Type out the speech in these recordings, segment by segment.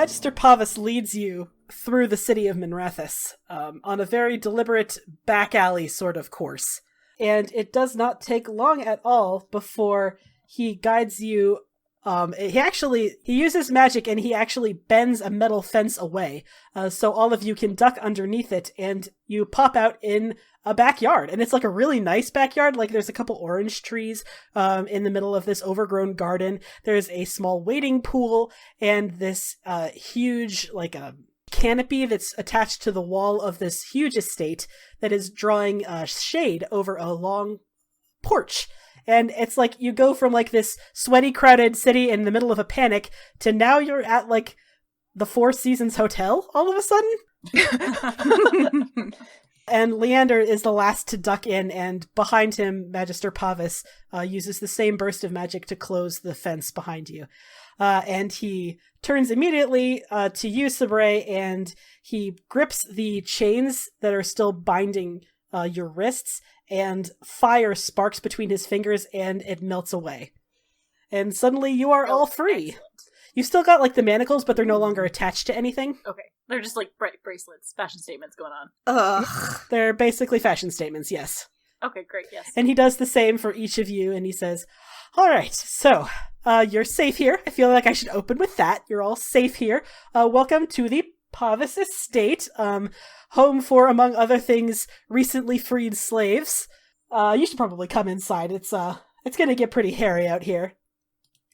Magister Pavus leads you through the city of Minrathous on a very deliberate back alley sort of course. And it does not take long at all before he guides you. He uses magic and he actually bends a metal fence away. So all of you can duck underneath it and you pop out in a backyard. And it's like a really nice backyard. Like there's a couple orange trees in the middle of this overgrown garden. There's a small wading pool and this huge like a canopy that's attached to the wall of this huge estate that is drawing shade over a long porch. And it's like you go from like this sweaty, crowded city in the middle of a panic to now you're at like the Four Seasons Hotel all of a sudden. And Leander is the last to duck in, and behind him, Magister Pavus uses the same burst of magic to close the fence behind you. And he turns immediately to you, Sabre, and he grips the chains that are still binding your wrists, and fire sparks between his fingers, and it melts away. And suddenly you are all free. Excellent. You've still got, like, the manacles, but they're no longer attached to anything. Okay. They're just, like, bracelets, fashion statements going on. Ugh. They're basically fashion statements, yes. Okay, great, yes. And he does the same for each of you, and he says, all right, so, you're safe here. I feel like I should open with that. You're all safe here. Welcome to the Pavus Estate, home for, among other things, recently freed slaves. You should probably come inside. It's gonna get pretty hairy out here.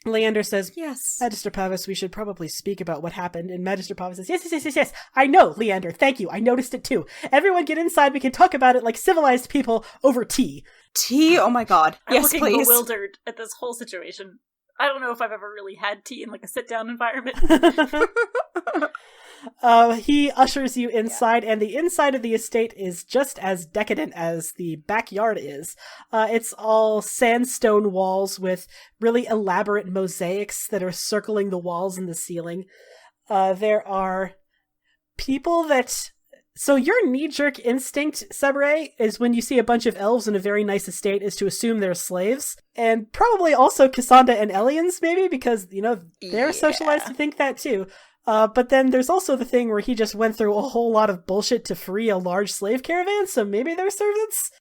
Leander says, yes, Magister Pavus, we should probably speak about what happened. And Magister Pavus says, yes. I know, Leander, thank you. I noticed it too. Everyone get inside. We can talk about it like civilized people over tea. Tea? Oh my god. Yes, I'm please. bewildered at this whole situation. I don't know if I've ever really had tea in like a sit-down environment. He ushers you inside, and the inside of the estate is just as decadent as the backyard is. It's all sandstone walls with really elaborate mosaics that are circling the walls and the ceiling. There are people that... So your knee-jerk instinct, Sabre, is when you see a bunch of elves in a very nice estate is to assume they're slaves. And probably also Cassandra and Elians, maybe, because, you know, they're socialized to think that too. But then there's also the thing where he just went through a whole lot of bullshit to free a large slave caravan, so maybe they're servants?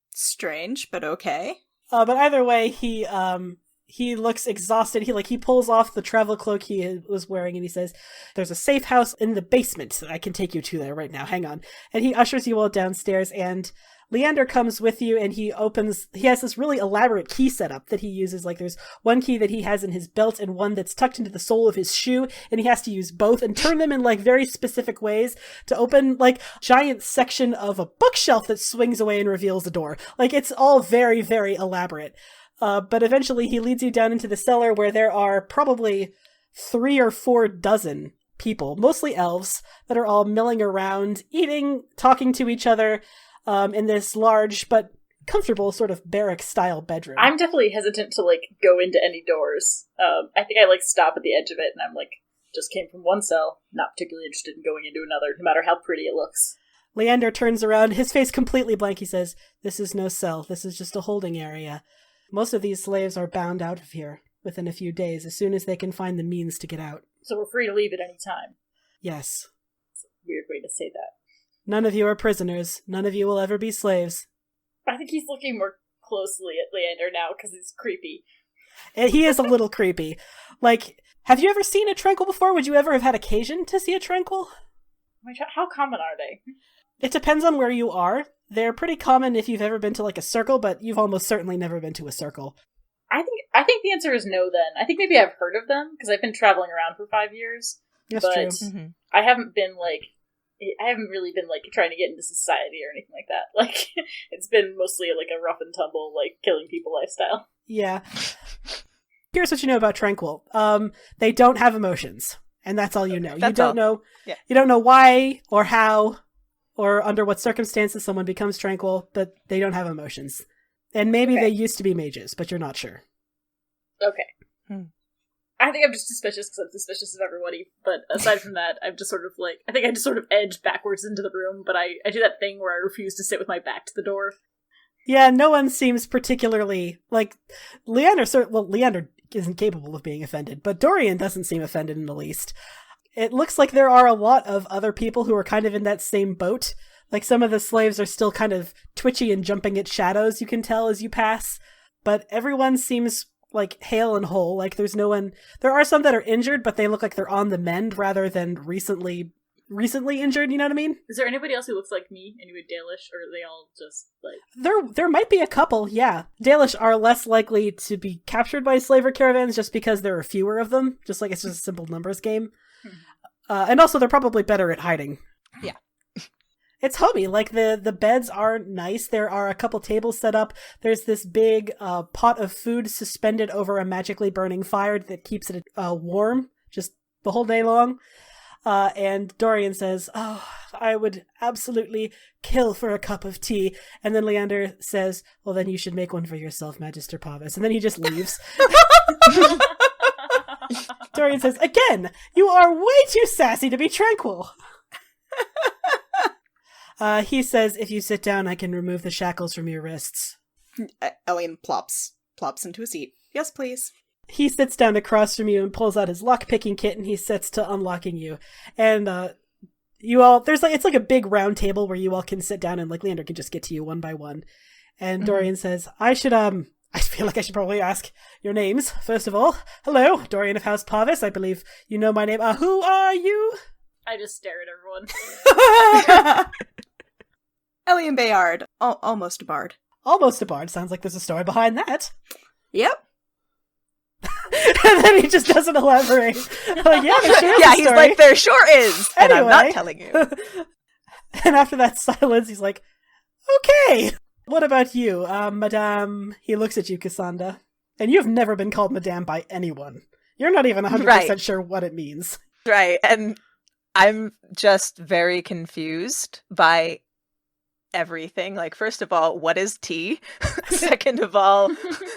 Strange, but okay. But either way, he looks exhausted. He pulls off the travel cloak he was wearing and he says, there's a safe house in the basement that I can take you to there right now. Hang on. And he ushers you all downstairs, and Leander comes with you, and he has this really elaborate key setup that he uses. Like there's one key that he has in his belt and one that's tucked into the sole of his shoe, and he has to use both and turn them in like very specific ways to open like giant section of a bookshelf that swings away and reveals the door. Like it's all very, very elaborate. But eventually he leads you down into the cellar where there are probably 3 or 4 dozen people, mostly elves, that are all milling around, eating, talking to each other, in this large but comfortable sort of barrack-style bedroom. I'm definitely hesitant to, like, go into any doors. I think I, like, stop at the edge of it, and I'm like, just came from one cell, not particularly interested in going into another, no matter how pretty it looks. Leander turns around, his face completely blank. He says, this is no cell, this is just a holding area. Most of these slaves are bound out of here within a few days, as soon as they can find the means to get out. So we're free to leave at any time? Yes. It's a weird way to say that. None of you are prisoners. None of you will ever be slaves. I think he's looking more closely at Leander now, because he's creepy. And he is a little creepy. Like, have you ever seen a tranquil before? Would you ever have had occasion to see a tranquil? How common are they? It depends on where you are. They're pretty common if you've ever been to, like, a circle, but you've almost certainly never been to a circle. I think the answer is no, then. I think maybe I've heard of them, because I've been traveling around for 5 years. That's but true. Mm-hmm. I haven't really been, like, trying to get into society or anything like that. Like, it's been mostly, like, a rough and tumble, like, killing people lifestyle. Yeah. Here's what you know about Tranquil. They don't have emotions, and that's all you know. You don't know. Yeah. You don't know why or how or under what circumstances someone becomes tranquil, but they don't have emotions. And maybe they used to be mages, but you're not sure. Okay. I think I'm just suspicious because I'm suspicious of everybody, but aside from that, I'm just sort of like, I think I just sort of edge backwards into the room, but I do that thing where I refuse to sit with my back to the door. Yeah, no one seems particularly, like, Leander isn't capable of being offended, but Dorian doesn't seem offended in the least. it looks like there are a lot of other people who are kind of in that same boat. Like, some of the slaves are still kind of twitchy and jumping at shadows, you can tell as you pass. But everyone seems, like, hale and whole. Like, there's no one... There are some that are injured, but they look like they're on the mend rather than recently injured, you know what I mean? Is there anybody else who looks like me? Anybody Dalish? Or are they all just, like... There might be a couple, yeah. Dalish are less likely to be captured by slaver caravans just because there are fewer of them. Just like it's just a simple numbers game. And also, they're probably better at hiding. Yeah. It's homey. Like, the beds are nice. There are a couple tables set up. There's this big pot of food suspended over a magically burning fire that keeps it warm just the whole day long. And Dorian says, "Oh, I would absolutely kill for a cup of tea." And then Leander says, "Well, then you should make one for yourself, Magister Pavis." And then he just leaves. Dorian says, "Again, you are way too sassy to be tranquil." He says, "If you sit down, I can remove the shackles from your wrists." Elian plops into a seat. "Yes, please." He sits down across from you and pulls out his lock-picking kit, and he sets to unlocking you. And you all, it's like a big round table where you all can sit down, and like Leander can just get to you one by one. And Dorian says, I feel like I should probably ask your names, first of all. Hello, Dorian of House Parvis. I believe you know my name. Who are you? I just stare at everyone. Elian Bayard. Almost a bard. Almost a bard. Sounds like there's a story behind that. Yep. And then he just doesn't elaborate. Like, yeah, there sure is yeah, a he's story. like, there sure is, and Anyway. I'm not telling you. And after that silence, he's like, okay, what about you, Madame? He looks at you, Cassandra. And you've never been called Madame by anyone. You're not even 100% sure what it means. Right, and I'm just very confused by everything. Like, first of all, what is tea? Second of all,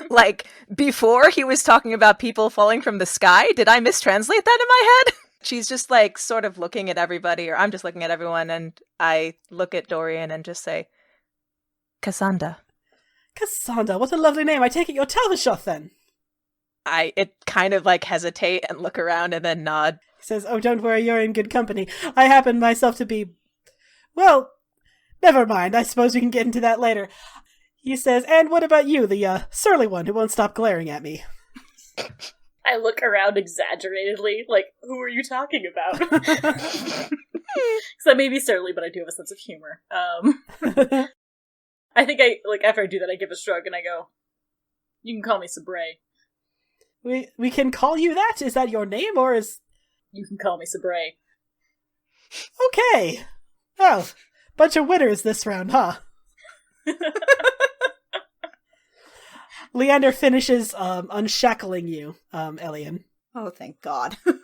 like, before he was talking about people falling from the sky, did I mistranslate that in my head? She's just, like, sort of looking at everybody, or I'm just looking at everyone, and I look at Dorian and just say, Cassandra. Cassandra, what a lovely name. I take it you're Talvishot, then. It kind of, like, hesitate and look around and then nod. He says, oh, don't worry, you're in good company. I happen myself to be, well, never mind. I suppose we can get into that later. He says, and what about you, the surly one who won't stop glaring at me? I look around exaggeratedly, like, who are you talking about? Because I may be surly, but I do have a sense of humor. I think after I do that, I give a shrug and I go, you can call me Sabre. We can call you that? Is that your name, or is... You can call me Sabre. Okay. Well, bunch of winners this round, huh? Leander finishes unshackling you, Elian. Oh, thank God. And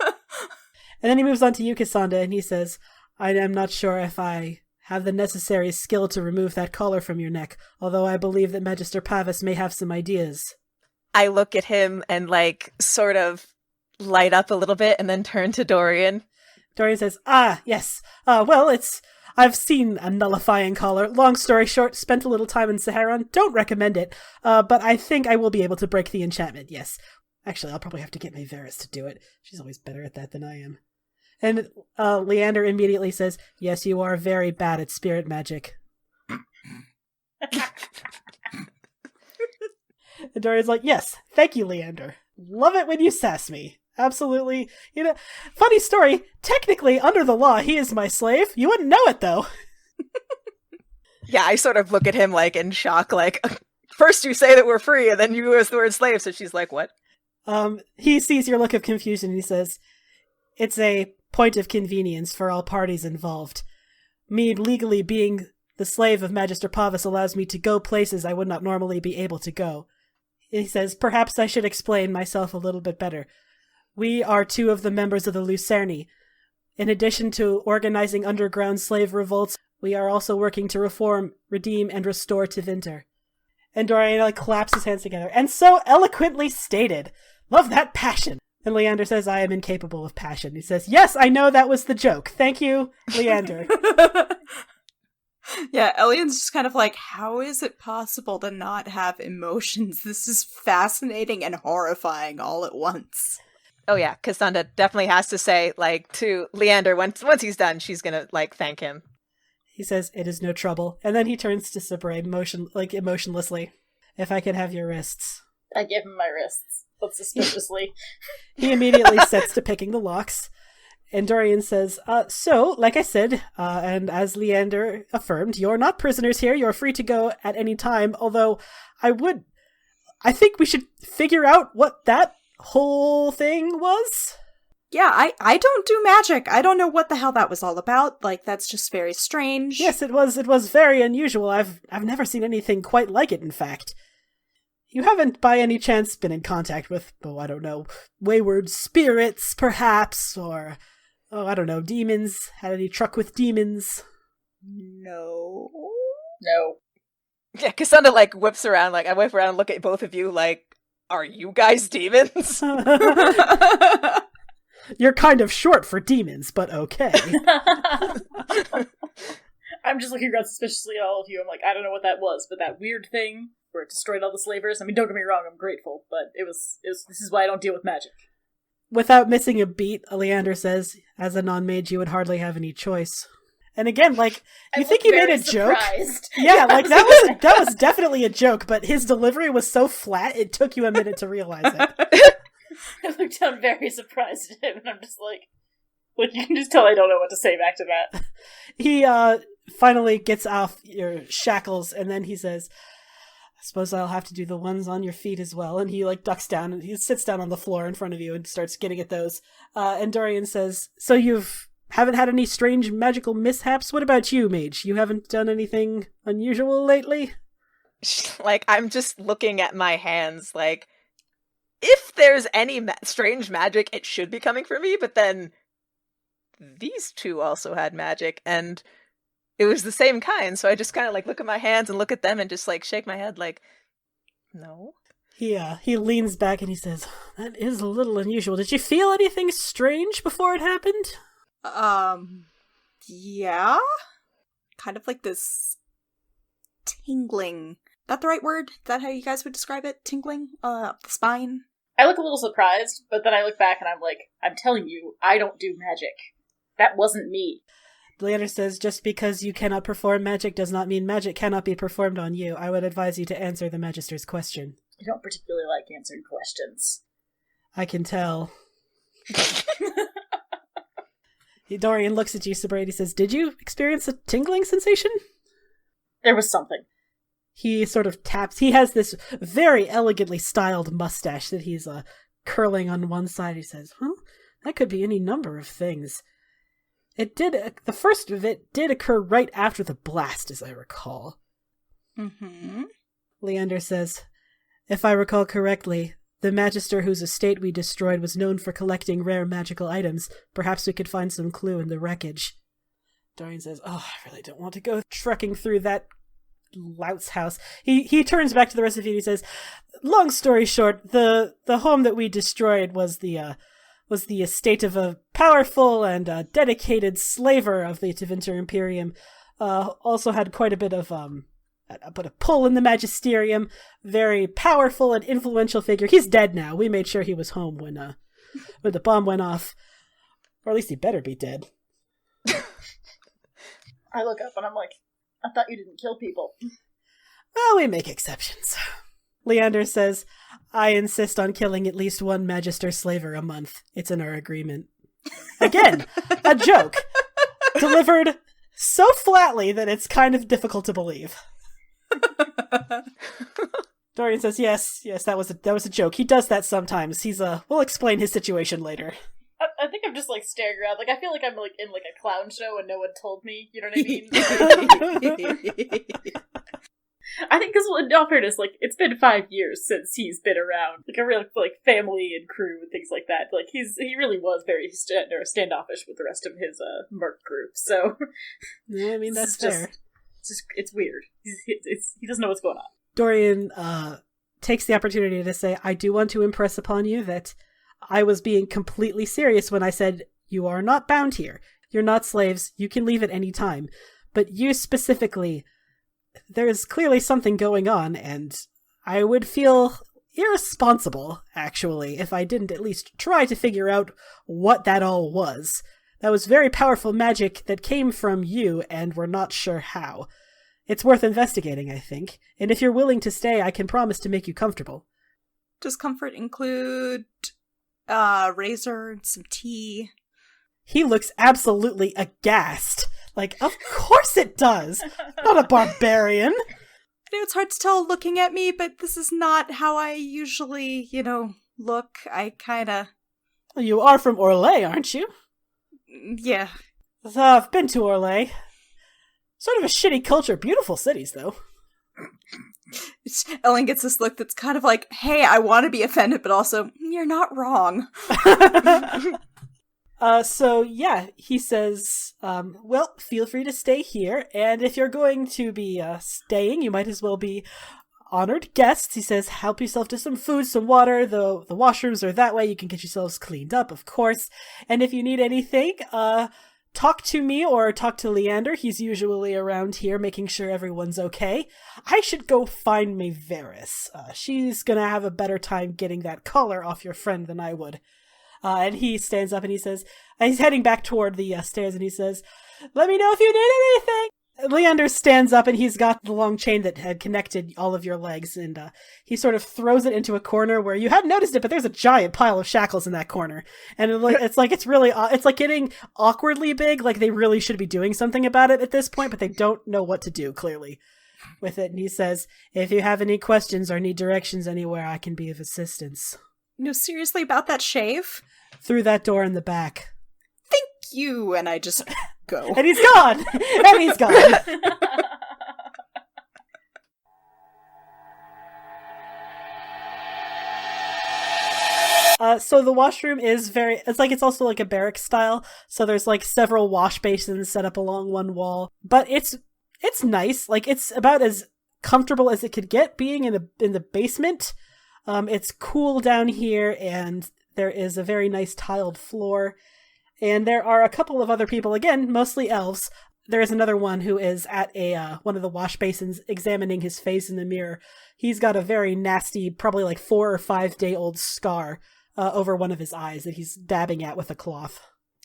then he moves on to you, Cassandra, and he says, I am not sure if I have the necessary skill to remove that collar from your neck, although I believe that Magister Pavis may have some ideas. I look at him and, like, sort of light up a little bit and then turn to Dorian. Dorian says, yes. Well, I've seen a nullifying collar. Long story short, spent a little time in Saharan. Don't recommend it. But I think I will be able to break the enchantment, yes. Actually, I'll probably have to get my Varys to do it. She's always better at that than I am. And Leander immediately says, yes, you are very bad at spirit magic. And Dorian's like, yes, thank you, Leander. Love it when you sass me. Absolutely. You know, funny story, technically, under the law, he is my slave. You wouldn't know it, though. Yeah, I sort of look at him, like, in shock, like, first you say that we're free, and then you use the word slave, so she's like, what? He sees your look of confusion, and he says, it's a point of convenience for all parties involved. Me legally being the slave of Magister Pavis allows me to go places I would not normally be able to go. He says, perhaps I should explain myself a little bit better. We are two of the members of the Lucerni. In addition to organizing underground slave revolts, we are also working to reform, redeem, and restore Tevinter. And Dorian claps his hands together. And so eloquently stated. Love that passion. And Leander says, I am incapable of passion. He says, yes, I know that was the joke. Thank you, Leander. Yeah, Elian's just kind of like, how is it possible to not have emotions? This is fascinating and horrifying all at once. Oh yeah, Cassandra definitely has to say, like, to Leander, once he's done, she's gonna, like, thank him. He says, "It is no trouble." And then he turns to Sabre, emotionlessly. "If I could have your wrists." I give him my wrists, but suspiciously. He immediately sets to picking the locks. And Dorian says, so, like I said, and as Leander affirmed, you're not prisoners here. You're free to go at any time. Although, I think we should figure out what that whole thing was. Yeah, I don't do magic. I don't know what the hell that was all about. Like, that's just very strange. Yes, it was very unusual. I've never seen anything quite like it, in fact. You haven't by any chance been in contact with, I don't know, wayward spirits, perhaps, or, I don't know, demons? Had any truck with demons? No. Yeah, Cassandra, like, whips around, like, I whip around and look at both of you, like, are you guys demons? You're kind of short for demons, but okay. I'm just looking around suspiciously at all of you. I'm like, I don't know what that was, but that weird thing where it destroyed all the slavers. I mean, don't get me wrong, I'm grateful, but it was this is why I don't deal with magic. Without missing a beat, Leander says, as a non-mage, you would hardly have any choice. And again, like, you think he made a joke? Yeah, like, that was definitely a joke, but his delivery was so flat, it took you a minute to realize it. I looked down very surprised at him, and I'm just like, you can just tell I don't know what to say back to that. He, finally gets off your shackles, and then he says, I suppose I'll have to do the ones on your feet as well. And he, like, ducks down, and he sits down on the floor in front of you and starts getting at those. And Dorian says, so haven't had any strange magical mishaps? What about you, mage? You haven't done anything unusual lately? Like, I'm just looking at my hands, like, if there's any strange magic, it should be coming from me, but then these two also had magic, and it was the same kind, so I just kind of, like, look at my hands and look at them and just, like, shake my head, like, no. He leans back and he says, that is a little unusual. Did you feel anything strange before it happened? Yeah. Kind of like this tingling. That the right word? Is that how you guys would describe it? Tingling? The spine? I look a little surprised, but then I look back and I'm like, I'm telling you, I don't do magic. That wasn't me. Leander says, just because you cannot perform magic does not mean magic cannot be performed on you. I would advise you to answer the Magister's question. I don't particularly like answering questions. I can tell. Dorian looks at you, Sabre. He says, did you experience a tingling sensation? There was something. He sort of taps. He has this very elegantly styled mustache that he's curling on one side. He says, that could be any number of things. The first of it did occur right after the blast, as I recall. Mm-hmm. Leander says, if I recall correctly, the Magister whose estate we destroyed was known for collecting rare magical items. Perhaps we could find some clue in the wreckage. Dorian says, I really don't want to go trekking through that lout's house. He turns back to the rest of you and he says, long story short, the home that we destroyed was the estate of a powerful and dedicated slaver of the Tevinter Imperium. Also had quite a bit of a pull in the magisterium. Very powerful and influential figure. He's dead now. We made sure he was home when the bomb went off. Or at least he better be dead. I look up and I'm like, I thought you didn't kill people. Well, we make exceptions. Leander says, I insist on killing at least one Magister slaver a month. It's in our agreement. Again, a joke. Delivered so flatly that it's kind of difficult to believe. Dorian says, yes, that was a joke. He does that sometimes. We'll explain his situation later. I think I'm just, like, staring around. Like, I feel like I'm, like, in, like, a clown show and no one told me. You know what I mean? I think, because, in all fairness, like, it's been 5 years since he's been around. Like, a real, like, family and crew and things like that. Like, he really was very standoffish with the rest of his, merc group, so... Yeah, I mean, that's fair. It's weird. He doesn't know what's going on. Dorian, takes the opportunity to say, I do want to impress upon you that I was being completely serious when I said, you are not bound here. You're not slaves. You can leave at any time. But you specifically, there is clearly something going on, and I would feel irresponsible, actually, if I didn't at least try to figure out what that all was. That was very powerful magic that came from you, and we're not sure how. It's worth investigating, I think, and if you're willing to stay, I can promise to make you comfortable. Does comfort include razor and some tea? He looks absolutely aghast. Like, of course it does! Not a barbarian! I know it's hard to tell looking at me, but this is not how I usually, look. I kinda... You are from Orlais, aren't you? Yeah. I've been to Orlais. Sort of a shitty culture. Beautiful cities, though. Ellen gets this look that's kind of like, hey, I want to be offended, but also, you're not wrong. So yeah, he says, well, feel free to stay here, and if you're going to be staying, you might as well be honored guests. He says, help yourself to some food, some water, the washrooms are that way, you can get yourselves cleaned up, of course, and if you need anything, talk to me or talk to Leander. He's usually around here making sure everyone's okay. I should go find Maeveris. She's gonna have a better time getting that collar off your friend than I would. And he stands up and he says, and he's heading back toward the stairs and he says, let me know if you need anything. Leander stands up and he's got the long chain that had connected all of your legs, and he sort of throws it into a corner where you hadn't noticed it, but there's a giant pile of shackles in that corner. And it's like getting awkwardly big, like they really should be doing something about it at this point, but they don't know what to do, clearly, with it. And he says, if you have any questions or need directions anywhere, I can be of assistance. No, seriously, about that shave? Through that door in the back. Thank you, and I just go. And he's gone! And he's gone! So the washroom is it's also like a barrack style, so there's like several wash basins set up along one wall, but it's nice, like it's about as comfortable as it could get being in the basement. It's cool down here, and there is a very nice tiled floor, and there are a couple of other people, again, mostly elves. There is another one who is at one of the wash basins examining his face in the mirror. He's got a very nasty, probably like 4 or 5 day old scar over one of his eyes that he's dabbing at with a cloth.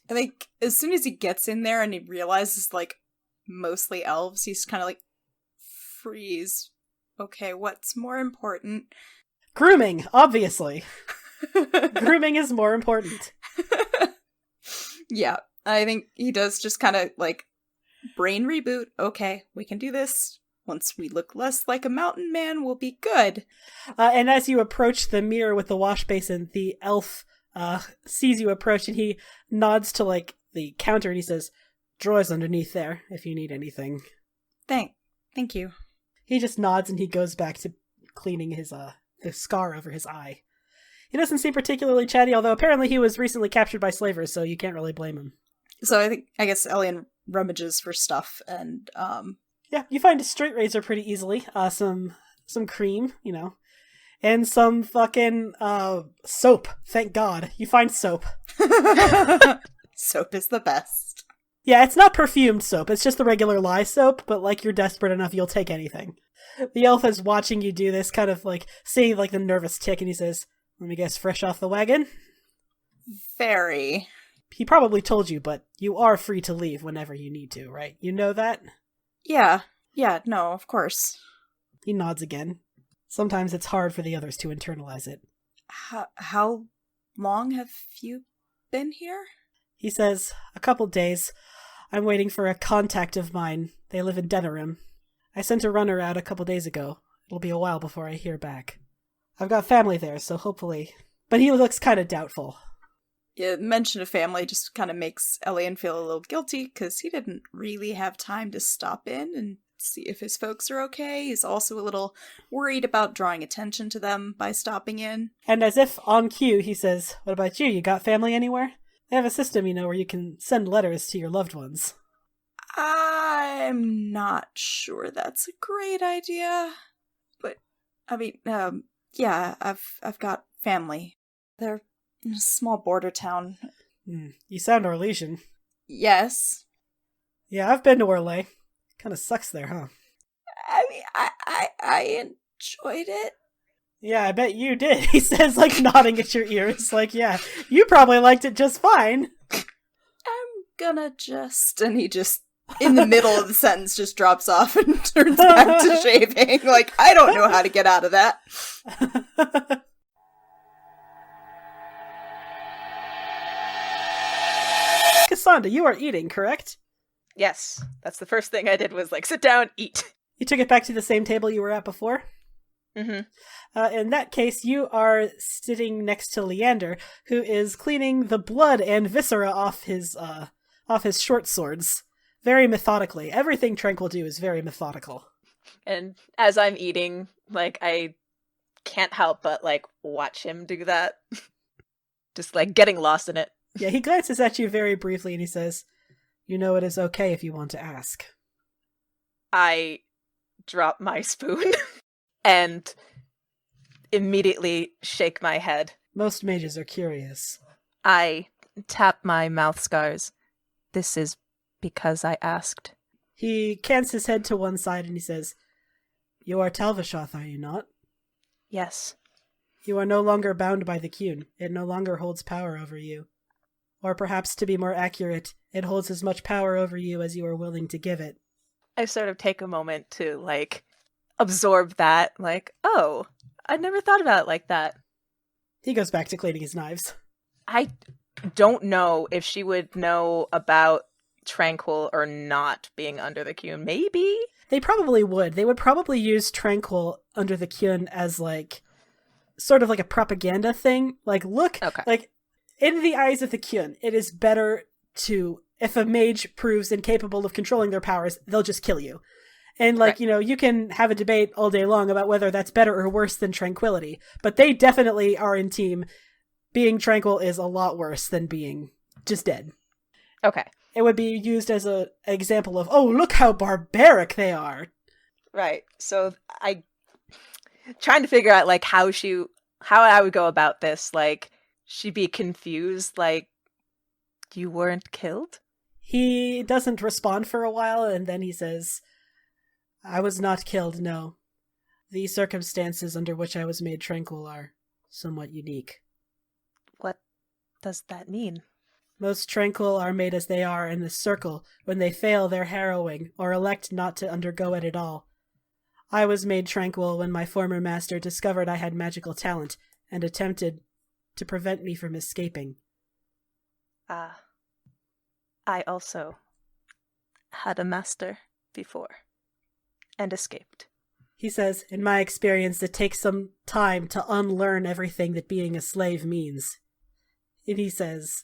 I think as soon as he gets in there and he realizes, like, mostly elves, he's kind of like, freeze. Okay, what's more important? Grooming, obviously. Grooming is more important. Yeah, I think he does just kind of, like, brain reboot. Okay, we can do this. Once we look less like a mountain man, we'll be good. And as you approach the mirror with the wash basin, the elf sees you approach, and he nods to, like, the counter, and he says, drawers underneath there, if you need anything. Thank you. He just nods, and he goes back to cleaning his the scar over his eye. He doesn't seem particularly chatty, although apparently he was recently captured by slavers, so you can't really blame him. So I guess Elian rummages for stuff, and yeah, you find a straight razor pretty easily. Some cream, and some fucking soap. Thank God, you find soap. Soap is the best. Yeah, it's not perfumed soap. It's just the regular lye soap. But like, you're desperate enough, you'll take anything. The elf is watching you do this, kind of like seeing like the nervous tick, and he says, "Let me guess, fresh off the wagon?" Very. He probably told you, but you are free to leave whenever you need to, right? You know that? Yeah, no, of course. He nods again. Sometimes it's hard for the others to internalize it. How long have you been here? He says, a couple days. I'm waiting for a contact of mine. They live in Denerim. I sent a runner out a couple days ago. It'll be a while before I hear back. I've got family there, so hopefully... But he looks kind of doubtful. Yeah, mention of family just kind of makes Elian feel a little guilty, because he didn't really have time to stop in and see if his folks are okay. He's also a little worried about drawing attention to them by stopping in. And as if on cue, he says, what about you? You got family anywhere? They have a system, where you can send letters to your loved ones. I'm not sure that's a great idea. But, I mean, yeah, I've got family. They're in a small border town. You sound Orlesian. Yes. Yeah, I've been to Orlais. Kind of sucks there, huh? I mean, I enjoyed it. Yeah, I bet you did. He says, like, nodding at your ears. Like, yeah, you probably liked it just fine. I'm gonna just... And he just, in the middle of the sentence, just drops off and turns back to shaving. Like, I don't know how to get out of that. Cassandra, you are eating, correct? Yes, that's the first thing I did was, like, sit down, eat. You took it back to the same table you were at before? Mm-hmm. In that case, you are sitting next to Leander, who is cleaning the blood and viscera off his short swords, very methodically. Everything Trank will do is very methodical. And as I'm eating, like, I can't help but, like, watch him do that. Just, like, getting lost in it. Yeah, he glances at you very briefly and he says, "You know it is okay if you want to ask." I drop my spoon and immediately shake my head. Most mages are curious. I tap my mouth scars. This is because I asked. He cants his head to one side and he says, "You are Talvishoth, are you not? Yes. You are no longer bound by the Qun. It no longer holds power over you. Or perhaps, to be more accurate, it holds as much power over you as you are willing to give it." I sort of take a moment to, like, absorb that. Like, oh, I'd never thought about it like that. He goes back to cleaning his knives. I don't know if she would know about Tranquil or not being under the Qun. Maybe? They probably would. They would probably use Tranquil under the Qun as, like, sort of like a propaganda thing. Like, look, Okay. like, in the eyes of the Qun, it is better to, if a mage proves incapable of controlling their powers, they'll just kill you. And, like, Right. you know, you can have a debate all day long about whether that's better or worse than tranquility, but they definitely are in team. Being tranquil is a lot worse than being just dead. Okay. It would be used as an example of, oh, look how barbaric they are. Right. So I trying to figure out, like, how I would go about this. Like, she'd be confused, like, you weren't killed? He doesn't respond for a while, and then he says, "I was not killed, no. The circumstances under which I was made tranquil are somewhat unique. What does that mean? Most tranquil are made as they are in this circle when they fail their harrowing or elect not to undergo it at all. I was made tranquil when my former master discovered I had magical talent and attempted to prevent me from escaping." I also had a master before and escaped. He says, "In my experience, it takes some time to unlearn everything that being a slave means." And he says,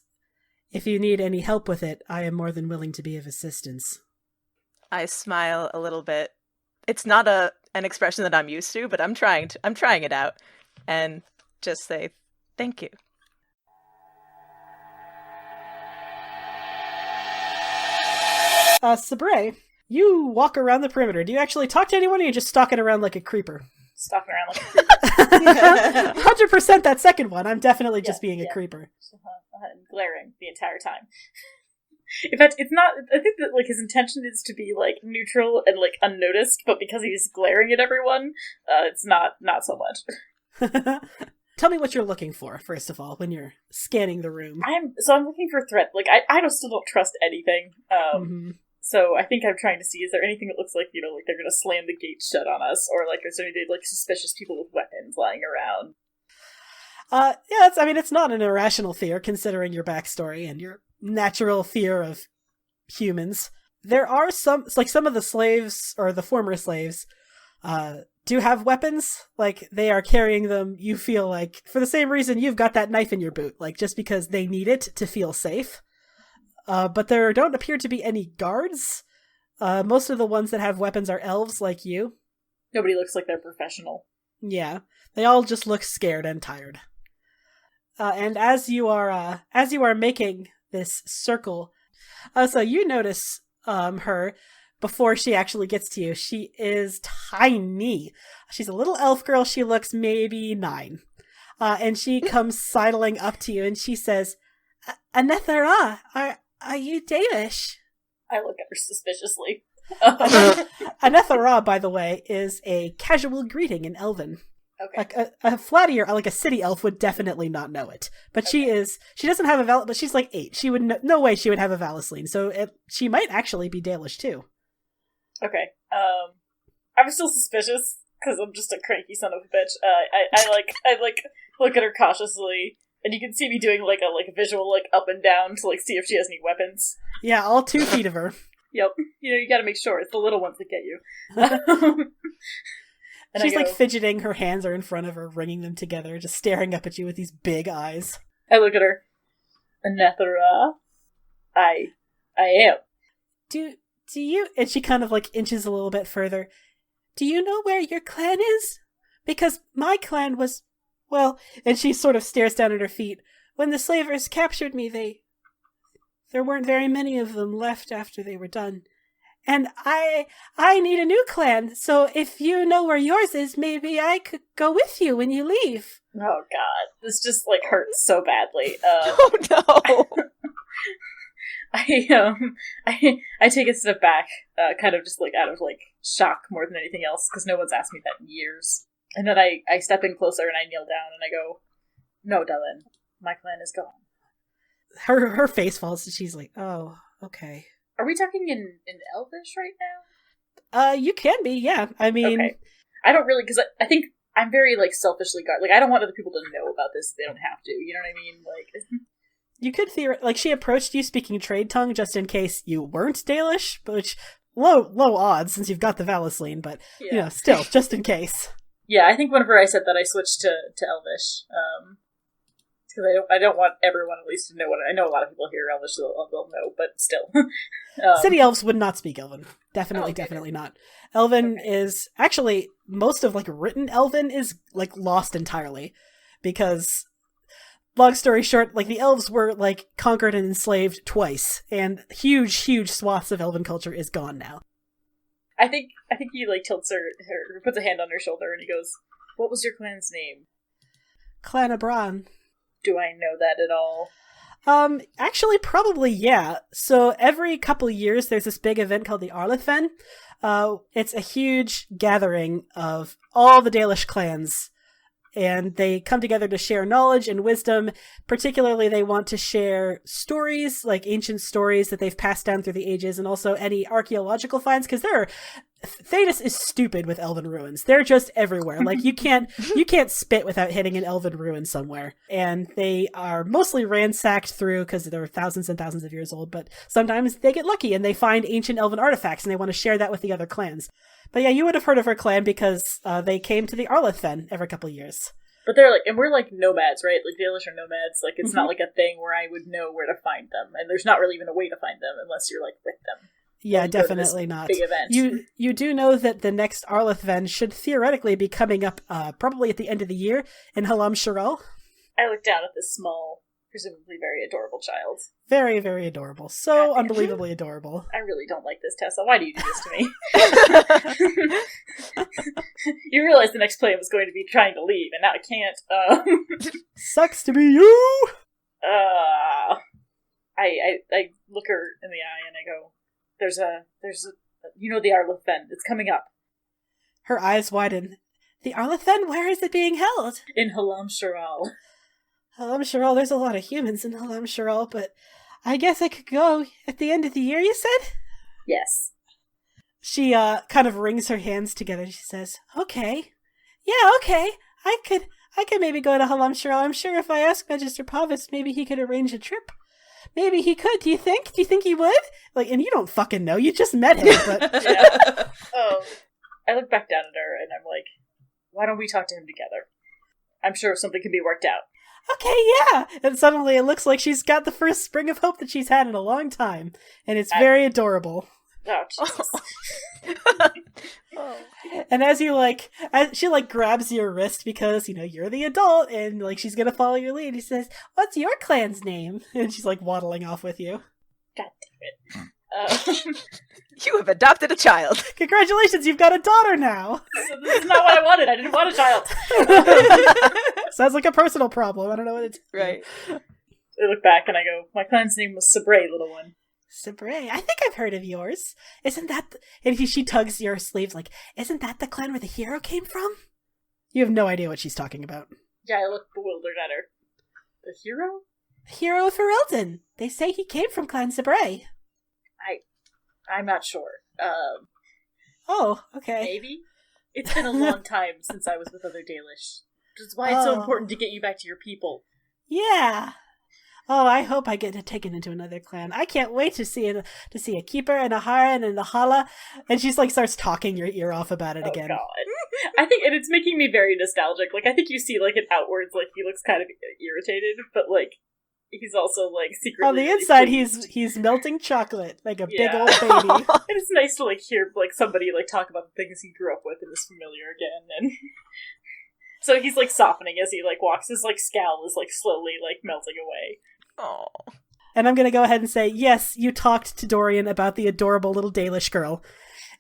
"If you need any help with it, I am more than willing to be of assistance." I smile a little bit. It's not an expression that I'm used to, but I'm trying it out and just say thank you. Sabre, you walk around the perimeter. Do you actually talk to anyone, or are you just stalking around like a creeper? Stalking around like a creeper. 100% that second one. I'm definitely just being a creeper. And glaring the entire time. In fact, it's not. I think that, like, his intention is to be, like, neutral and, like, unnoticed, but because he's glaring at everyone, it's not so much. Tell me what you're looking for, first of all, when you're scanning the room. I'm looking for a threat. Like, I still don't trust anything. So I think I'm trying to see, is there anything that looks like, you know, like they're gonna slam the gate shut on us, or, like, is there any, like, suspicious people with weapons lying around? Yeah, it's not an irrational fear, considering your backstory and your natural fear of humans. There are some of the slaves, or the former slaves, do have weapons. Like, they are carrying them, you feel like, for the same reason you've got that knife in your boot, like, just because they need it to feel safe. But there don't appear to be any guards. Most of the ones that have weapons are elves like you. Nobody looks like they're professional. Yeah, they all just look scared and tired. And as you are making this circle, so you notice her before she actually gets to you. She is tiny. She's a little elf girl. She looks maybe 9. And she comes sidling up to you and she says, "Anethera, are you Danish?" I look at her suspiciously. Anethera, by the way, is a casual greeting in Elven. Okay. A flattier, like a city elf, would definitely not know it. But she doesn't have a but she's like 8. She would, no way she would have a Valisline. So she might actually be Dalish too. Okay. I'm still suspicious, because I'm just a cranky son of a bitch. I look at her cautiously, and you can see me doing like a visual like up and down to like see if she has any weapons. Yeah, all 2 feet of her. Yep. You gotta make sure. It's the little ones that get you. And She's like fidgeting, her hands are in front of her, wringing them together, just staring up at you with these big eyes. I look at her. Anethera, I am. Do you, and she kind of like inches a little bit further, do you know where your clan is? Because my clan was, well, and she sort of stares down at her feet. When the slavers captured me, there weren't very many of them left after they were done. And I need a new clan, so if you know where yours is, maybe I could go with you when you leave. Oh god, this just like hurts so badly. Oh no! I take a step back, kind of just like out of like shock more than anything else, because no one's asked me that in years. And then I step in closer and I kneel down and I go, "No, Dylan, my clan is gone." Her face falls and she's like, "Oh, okay." Are we talking in Elvish right now? You can be, yeah. I mean, okay. I don't really, because I think I'm very like selfishly guarded. Like I don't want other people to know about this. They don't have to. You know what I mean? Like you could like she approached you speaking trade tongue just in case you weren't Dalish, which low odds since you've got the Valisline, but you know, still just in case. Yeah, I think whenever I said that, I switched to Elvish. Because I don't want everyone at least to know what I know. A lot of people hear Elvish, so they'll know, but still. City elves would not speak Elven. Definitely not. Elven is actually most of like written Elven is like lost entirely, because long story short, like the elves were like conquered and enslaved twice, and huge swaths of Elven culture is gone now. I think he like tilts her puts a hand on her shoulder, and he goes, "What was your clan's name?" Clan Abran. Do I know that at all? Actually, probably, yeah. So every couple of years, there's this big event called the Hellathen. It's a huge gathering of all the Dalish clans, and they come together to share knowledge and wisdom. Particularly, they want to share stories, like ancient stories that they've passed down through the ages, and also any archaeological finds, because Thedas is stupid with elven ruins. They're just everywhere. Like you can't spit without hitting an elven ruin somewhere. And they are mostly ransacked through because they're thousands and thousands of years old, but sometimes they get lucky and they find ancient elven artifacts and they want to share that with the other clans. But yeah, you would have heard of her clan because they came to the Hellathen every couple of years. But they're like, and we're like nomads, right? Like the Dalish are nomads. Like it's not like a thing where I would know where to find them, and there's not really even a way to find them unless you're like with them. Yeah, definitely not. Big event. You do know that the next Hellathen should theoretically be coming up probably at the end of the year in Halam Sharal. I look down at this small, presumably very adorable child. Very, very adorable. So unbelievably adorable. I really don't like this, Tessa. Why do you do this to me? You realize the next play was going to be trying to leave, and now I can't. Sucks to be you! I look her in the eye and I go, There's a, you know, the Hellathen. It's coming up. Her eyes widen. The Hellathen? Where is it being held? In Halam Sharal. Halam Sharal, there's a lot of humans in Halam Sharal, but I guess I could go at the end of the year, you said? Yes. She, kind of wrings her hands together. She says, okay. Yeah, okay. I could maybe go to Halam Sharal. I'm sure if I ask Magister Pavis, maybe he could arrange a trip. Maybe he could. Do you think he would? Like, and you don't fucking know. You just met him, but... Yeah. I look back down at her and I'm like, why don't we talk to him together? I'm sure something can be worked out. Okay, yeah! And suddenly it looks like she's got the first spring of hope that she's had in a long time. And it's very adorable. Oh, Jesus. Oh. And as she grabs your wrist because, you know, you're the adult and like she's gonna follow your lead. He says, "What's your clan's name?" And she's like waddling off with you. God damn it. You have adopted a child. Congratulations, you've got a daughter now. So this is not what I wanted. I didn't want a child. Sounds like a personal problem. I don't know what it's... Right. I look back and I go, my clan's name was Sabre, little one. Sabre, I think I've heard of yours. Isn't that... And she tugs your sleeves like, isn't that the clan where the hero came from? You have no idea what she's talking about. Yeah, I look bewildered at her. The hero? Hero of Hellathen. They say he came from Clan Sabray. I'm not sure. Oh, okay. Maybe? It's been a long time since I was with other Dalish. Which is why it's so important to get you back to your people. Yeah. Oh, I hope I get taken into another clan. I can't wait to see a keeper and a Haran and a Hala. And she's like starts talking your ear off about it again. God. I think, and it's making me very nostalgic. Like, I think you see, like, it outwards, like, he looks kind of irritated, but, like, he's also, like, secretly on the really inside, pleased. he's melting chocolate like a big old baby. And it's nice to, like, hear, like, somebody, like, talk about the things he grew up with and is familiar again, and... So he's, like, softening as he, like, walks. His, like, scowl is, like, slowly, like, melting away. Oh. And I'm gonna go ahead and say, yes, you talked to Dorian about the adorable little Dalish girl.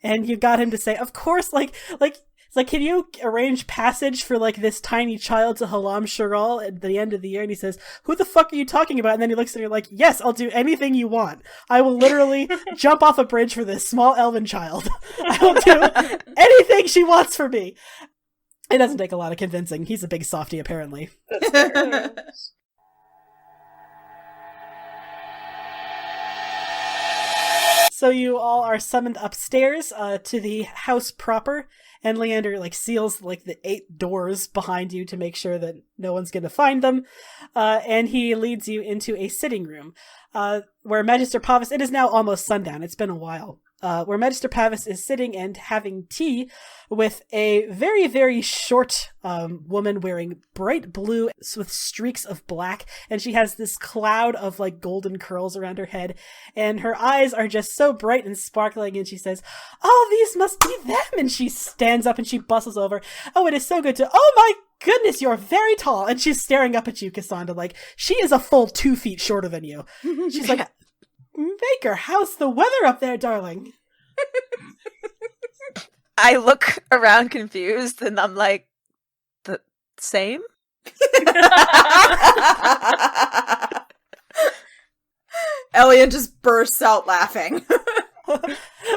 And you got him to say, of course, it's like, can you arrange passage for, like, this tiny child to Halam Sharal at the end of the year? And he says, who the fuck are you talking about? And then he looks at her like, yes, I'll do anything you want. I will literally jump off a bridge for this small elven child. I will do anything she wants for me. It doesn't take a lot of convincing. He's a big softie, apparently. That's fair. So you all are summoned upstairs to the house proper, and Leander like seals like the 8 doors behind you to make sure that no one's going to find them, and he leads you into a sitting room where Magister Pavis, it is now almost sundown, it's been a while, where Magister Pavis is sitting and having tea with a very, very short woman wearing bright blue with streaks of black, and she has this cloud of like golden curls around her head, and her eyes are just so bright and sparkling, and she says, oh, these must be them, and she stands up and she bustles over. Oh, it is so good to, oh my goodness, you're very tall, and she's staring up at you, Cassandra, like she is a full 2 feet shorter than you. She's like, Baker, how's the weather up there, darling? I look around confused and I'm like, the same? Elian just bursts out laughing.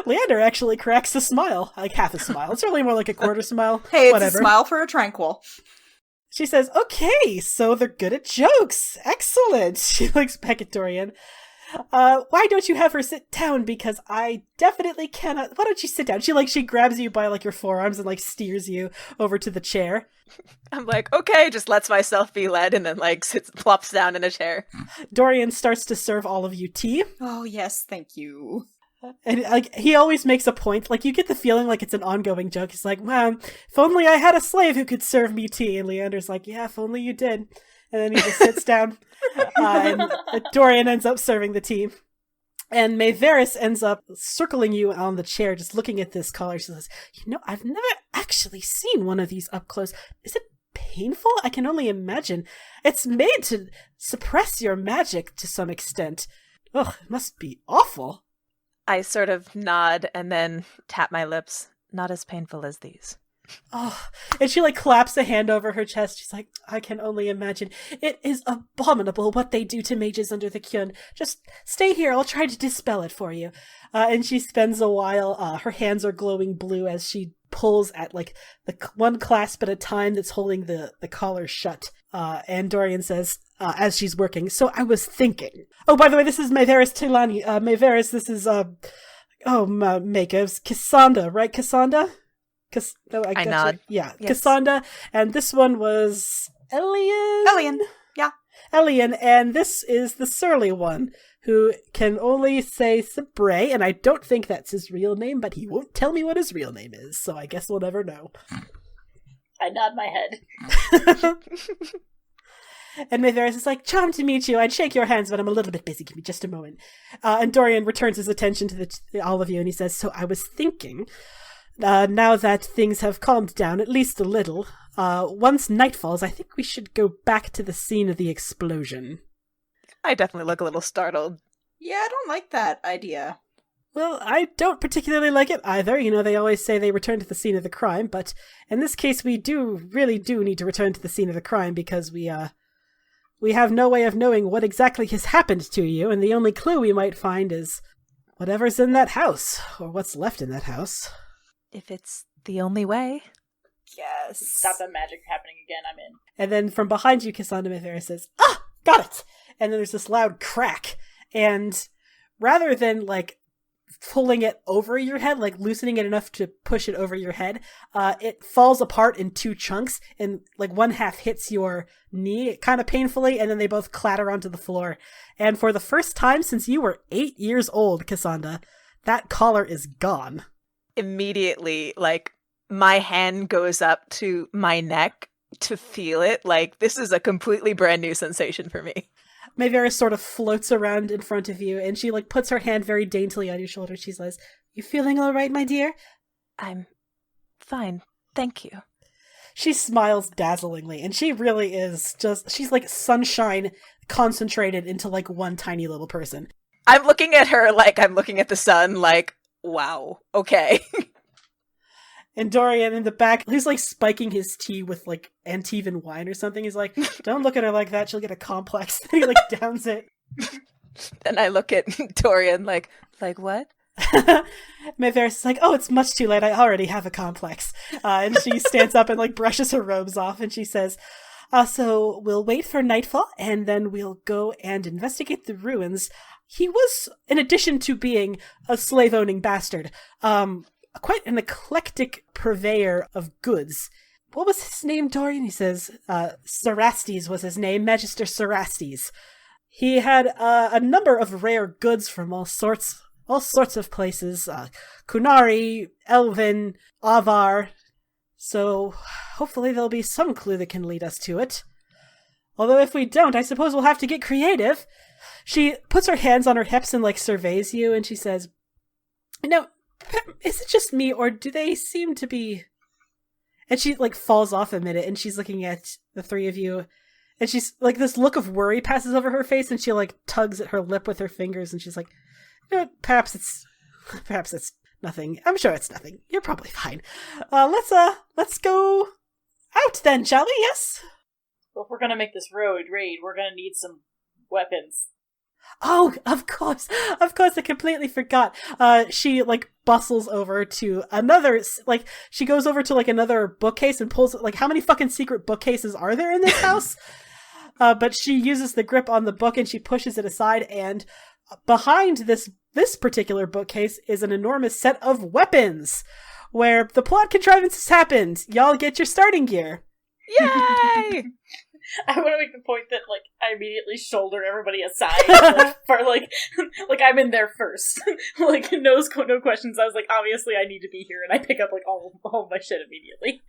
Leander actually cracks a smile, like half a smile. It's really more like a quarter smile. Hey, it's whatever. a smile for a tranquil. She says, okay, so they're good at jokes. Excellent. She looks back at Dorian. Why don't you have her sit down? Because I definitely cannot. Why don't you sit down? She grabs you by like your forearms and like steers you over to the chair. I'm like, okay, just lets myself be led and then like plops down in a chair. Dorian starts to serve all of you tea. Oh, yes, thank you. And like he always makes a point, like you get the feeling like it's an ongoing joke. He's like, well, if only I had a slave who could serve me tea. And Leander's like, yeah, if only you did. And then he just sits down, and Dorian ends up serving the tea. And Mayveris ends up circling you on the chair, just looking at this collar. She says, you know, I've never actually seen one of these up close. Is it painful? I can only imagine. It's made to suppress your magic to some extent. Ugh, it must be awful. I sort of nod and then tap my lips. Not as painful as these. Oh, and she like claps a hand over her chest. She's like, I can only imagine. It is abominable what they do to mages under the Kyun. Just stay here. I'll try to dispel it for you. And she spends a while. Her hands are glowing blue as she pulls at like the one clasp at a time that's holding the collar shut. And Dorian says, as she's working, so I was thinking. Oh, by the way, this is Mayveris Tilani. Mayveris, this is, Makers. Cassandra, right, Cassandra? I nod. Yeah, yes. Cassandra, and this one was Elian, yeah. Elian, and this is the surly one, who can only say Sabray, and I don't think that's his real name, but he won't tell me what his real name is, so I guess we'll never know. I nod my head. And Mayveris is like, charmed to meet you. I'd shake your hands, but I'm a little bit busy. Give me just a moment. And Dorian returns his attention to all of you, and he says, so I was thinking... now that things have calmed down at least a little, once night falls, I think we should go back to the scene of the explosion. I definitely look a little startled. Yeah, I don't like that idea. Well, I don't particularly like it either. You know, they always say they return to the scene of the crime, but in this case we really do need to return to the scene of the crime because we have no way of knowing what exactly has happened to you, and the only clue we might find is whatever's in that house, or what's left in that house. If it's the only way. Yes. Stop that magic happening again, I'm in. And then from behind you, Cassandra Mithera says, "Ah, got it!" And then there's this loud crack. And rather than, like, pulling it over your head, like loosening it enough to push it over your head, it falls apart in 2 chunks, and like one half hits your knee kind of painfully, and then they both clatter onto the floor. And for the first time since you were 8 years old, Cassandra, that collar is gone. Immediately, like, my hand goes up to my neck to feel it. Like, this is a completely brand new sensation for me. Mayvera sort of floats around in front of you, and she, like, puts her hand very daintily on your shoulder. She says, "You feeling all right, my dear?" I'm fine, thank you. She smiles dazzlingly, and she really is she's like sunshine concentrated into, like, one tiny little person. I'm looking at her like I'm looking at the sun, like, wow, okay. And Dorian in the back, who's like spiking his tea with like Antivan wine or something, he's like, "Don't look at her like that, she'll get a complex." And he like downs it. Then I look at Dorian like what? Mayveris like, "Oh, it's much too late, I already have a complex." And she stands up and like brushes her robes off, and she says, "So we'll wait for nightfall, and then we'll go and investigate the ruins." He was, in addition to being a slave-owning bastard, quite an eclectic purveyor of goods. What was his name, Dorian? He says, Cerastes was his name, Magister Cerastes. He had a number of rare goods from all sorts of places. Kunari, Elven, Avar. So hopefully there'll be some clue that can lead us to it. Although if we don't, I suppose we'll have to get creative. She puts her hands on her hips and like surveys you, and she says, "No, is it just me, or do they seem to be..." And she, like, falls off a minute, and she's looking at the 3 of you, and she's, like, this look of worry passes over her face, and she, like, tugs at her lip with her fingers, and she's like, "You know, perhaps it's nothing. I'm sure it's nothing. You're probably fine. Let's go out then, shall we? Yes?" Well, if we're gonna make this raid, we're gonna need some weapons. Oh, of course, I completely forgot. She, like, bustles over to another, like, she goes over to, like, another bookcase and pulls, like, how many fucking secret bookcases are there in this house? But she uses the grip on the book and she pushes it aside, and behind this particular bookcase is an enormous set of weapons, where the plot contrivances happened. Y'all get your starting gear. Yay! I want to make the point that, like, I immediately shoulder everybody aside, like, for, like I'm in there first. Like, no questions. I was like, obviously I need to be here, and I pick up, like, all of my shit immediately.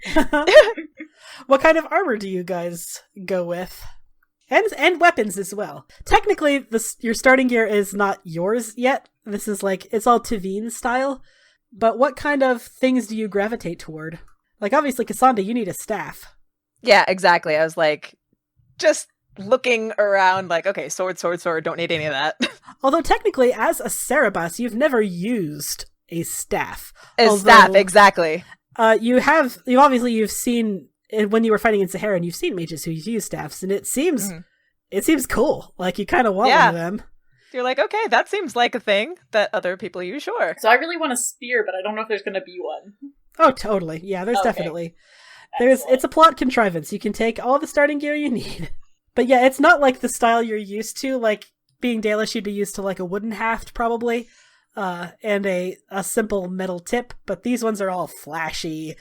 What kind of armor do you guys go with? And weapons as well. Technically, your starting gear is not yours yet. This is, like, it's all Tavine style. But what kind of things do you gravitate toward? Like, obviously, Cassandra, you need a staff. Yeah, exactly. I was like, just looking around like, okay, sword, don't need any of that. Although technically, as a Cerebus, you've never used a staff. Staff, exactly. You've seen, when you were fighting in Sahara, and you've seen mages who use staffs, and it seems cool. Like, you kind of want one of them. You're like, okay, that seems like a thing that other people use, sure. So I really want a spear, but I don't know if there's going to be one. Oh, totally. Yeah, there's definitely. It's a plot contrivance. You can take all the starting gear you need. But yeah, it's not like the style you're used to. Like, being Dalish, you'd be used to like a wooden haft, probably, and a simple metal tip. But these ones are all flashy.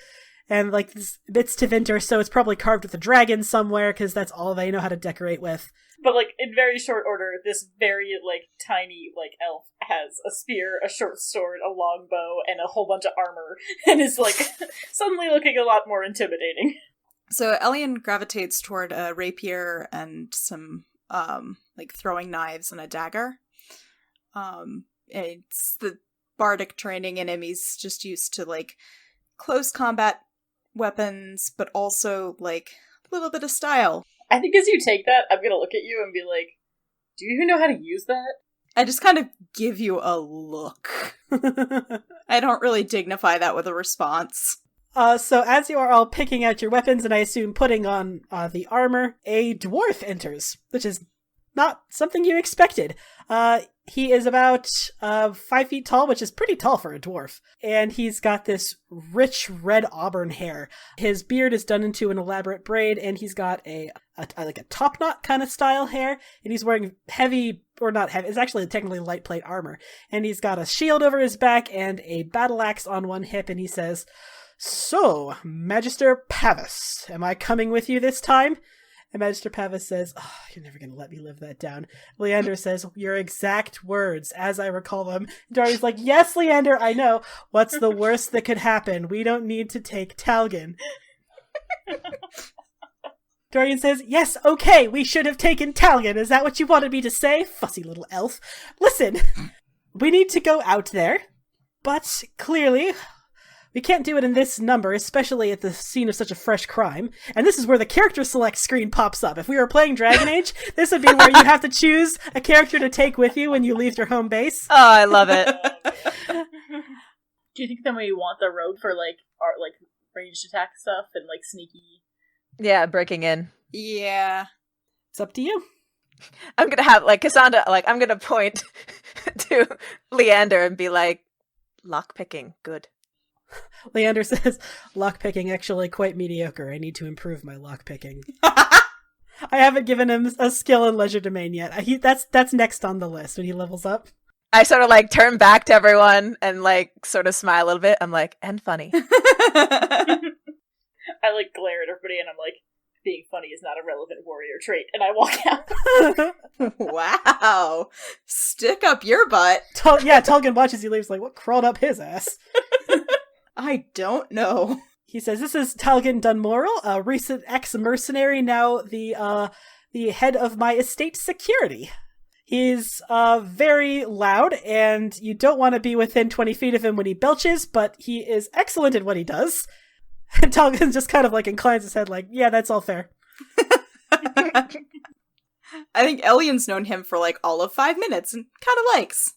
And like, it's Tevinter, so it's probably carved with a dragon somewhere, because that's all they know how to decorate with. But, like, in very short order, this very, like, tiny, like, elf has a spear, a short sword, a long bow, and a whole bunch of armor, and is, like, suddenly looking a lot more intimidating. So Elian gravitates toward a rapier and some, like, throwing knives and a dagger. It's the bardic training in him. He's just used to, like, close combat weapons, but also, like, a little bit of style. I think as you take that, I'm gonna look at you and be like, do you even know how to use that? I just kind of give you a look. I don't really dignify that with a response. So as you are all picking out your weapons, and I assume putting on the armor, a dwarf enters, which is not something you expected. He is about 5 feet tall, which is pretty tall for a dwarf. And he's got this rich red auburn hair. His beard is done into an elaborate braid, and he's got a top knot kind of style hair. And he's wearing heavy, or not heavy, it's actually technically light plate armor. And he's got a shield over his back and a battle axe on one hip, and he says, "So, Magister Pavis, am I coming with you this time?" And Magister Pavis says, "Oh, you're never going to let me live that down." Leander says, "Your exact words, as I recall them." Dorian's like, "Yes, Leander, I know. What's the worst that could happen? We don't need to take Talgin." Dorian says, "Yes, okay, we should have taken Talgin. Is that what you wanted me to say? Fussy little elf. Listen, we need to go out there, but clearly we can't do it in this number, especially at the scene of such a fresh crime. And this is where the character select screen pops up. If we were playing Dragon Age, this would be where you have to choose a character to take with you when you leave your home base." Oh, I love it. Do you think then we want the rogue for ranged attack stuff and sneaky? Yeah, breaking in. Yeah. It's up to you. I'm gonna have Cassandra, I'm gonna point to Leander and be like, lockpicking, good. Leander says, "Lockpicking actually quite mediocre. I need to improve my lockpicking." I haven't given him a skill in legerdemain yet. That's next on the list when he levels up. I sort of turn back to everyone and sort of smile a little bit. I'm like, and funny. I glare at everybody and I'm like, being funny is not a relevant warrior trait, and I walk out. Wow. Stick up your butt. Tulgin watches you leaves like, what crawled up his ass? I don't know. He says, "This is Talgin Dunmoral, a recent ex-mercenary, now the head of my estate security. He's very loud, and you don't want to be within 20 feet of him when he belches, but he is excellent at what he does." And Talgin just kind of inclines his head yeah, that's all fair. I think Elian's known him for all of 5 minutes and kind of likes.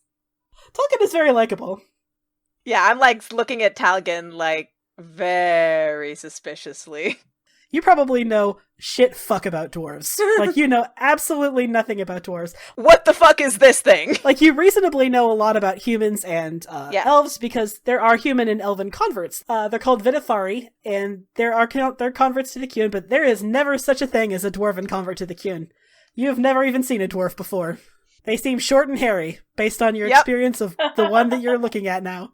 Talgin is very likable. Yeah, I'm looking at Talgin very suspiciously. You probably know shit fuck about dwarves. You know absolutely nothing about dwarves. What the fuck is this thing? You reasonably know a lot about humans and elves because there are human and elven converts. They're called Vidithari, and they're converts to the Qun, but there is never such a thing as a dwarven convert to the Qun. You have never even seen a dwarf before. They seem short and hairy, based on your experience of the one that you're looking at now.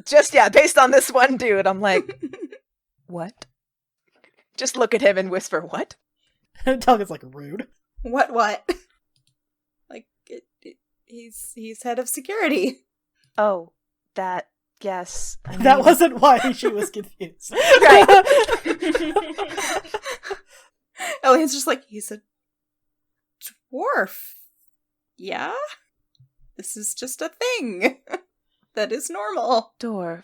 Just, based on this one dude, I'm like, what? Just look at him and whisper, what? Talgin's rude. What? He's head of security. Oh, that, yes. That wasn't why she was confused. Right. Elian's just he's a dwarf. Yeah? This is just a thing. That is normal. Dwarf.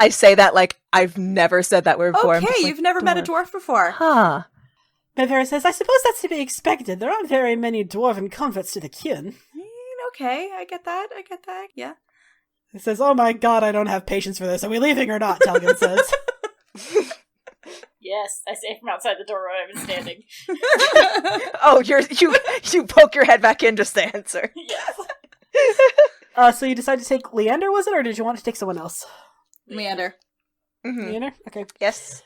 I say that I've never said that word before. Okay, you've never met a dwarf before. Huh. Bevera says, "I suppose that's to be expected. There aren't very many dwarven converts to the Qun." Okay, I get that, yeah. He says, "Oh my god, I don't have patience for this. Are we leaving or not?" Talgin says. Yes, I say from outside the door where I've been standing. Oh, you poke your head back in just to answer. Yes. So you decided to take Leander, was it, or did you want to take someone else? Leander. Mm-hmm. Leander? Okay. Yes.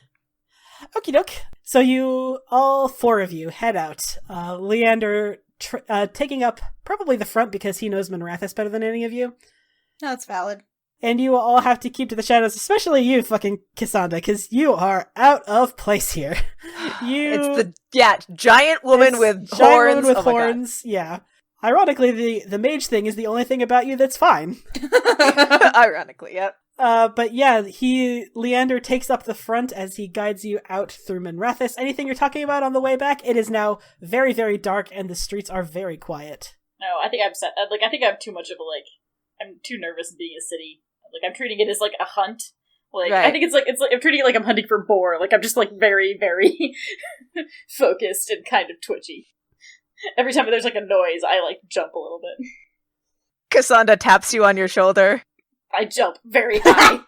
Okie doke. So you, all 4 of you, head out. Leander taking up probably the front because he knows Minrathis better than any of you. No, that's valid. And you will all have to keep to the shadows, especially you, fucking Cassandra, because you are out of place here. It's the giant woman with horns. Giant woman with horns, yeah. Ironically, the mage thing is the only thing about you that's fine. Ironically, yep. But yeah, Leander takes up the front as he guides you out through Minrathis. Anything you're talking about on the way back? It is now very, very dark, and the streets are very quiet. No, I think I'm set. I think I'm too much of I'm too nervous being a city. I'm treating it as a hunt. Right. I think it's I'm treating it I'm hunting for boar. I'm just very, very focused and kind of twitchy. Every time there's a noise, I jump a little bit. Cassandra taps you on your shoulder. I jump very high.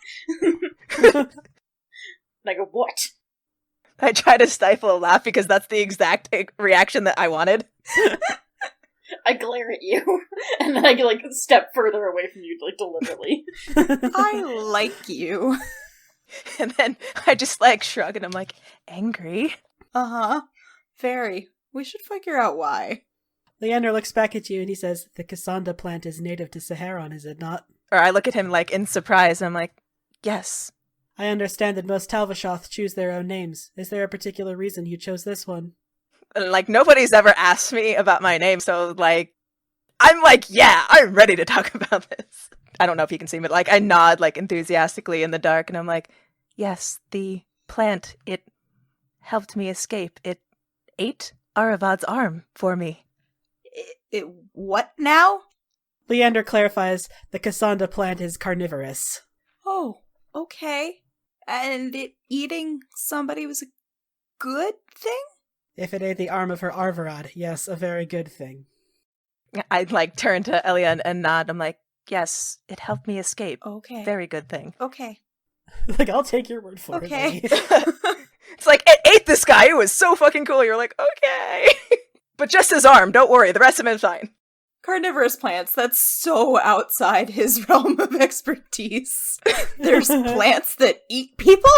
And I go, what? I try to stifle a laugh because that's the exact reaction that I wanted. I glare at you, and then I like step further away from you, like deliberately. I like you. And then I just like shrug and I'm like, angry? Uh-huh. Very. We should figure out why. Leander looks back at you and he says, the Cassandra plant is native to Saharon, is it not? Or I look at him like in surprise and I'm like, yes. I understand that most Talvashoth choose their own names. Is there a particular reason you chose this one? And, like, nobody's ever asked me about my name, so like, I'm like, yeah, I'm ready to talk about this. I don't know if you can see me, but like I nod like enthusiastically in the dark and I'm like, yes, the plant, it helped me escape. It ate Aravad's arm for me. It what now? Leander clarifies the Cassandra plant is carnivorous. Oh, okay. And eating somebody was a good thing? If it ate the arm of her Arvarad, yes, a very good thing. I like turn to Elia and nod. I'm like, yes, it helped me escape. Okay. Very good thing. Okay. Like, I'll take your word for it. Okay. It's like, it ate this guy. It was so fucking cool. You're like, okay. But just his arm. Don't worry. The rest of him is fine. Carnivorous plants, that's so outside his realm of expertise. There's plants that eat people?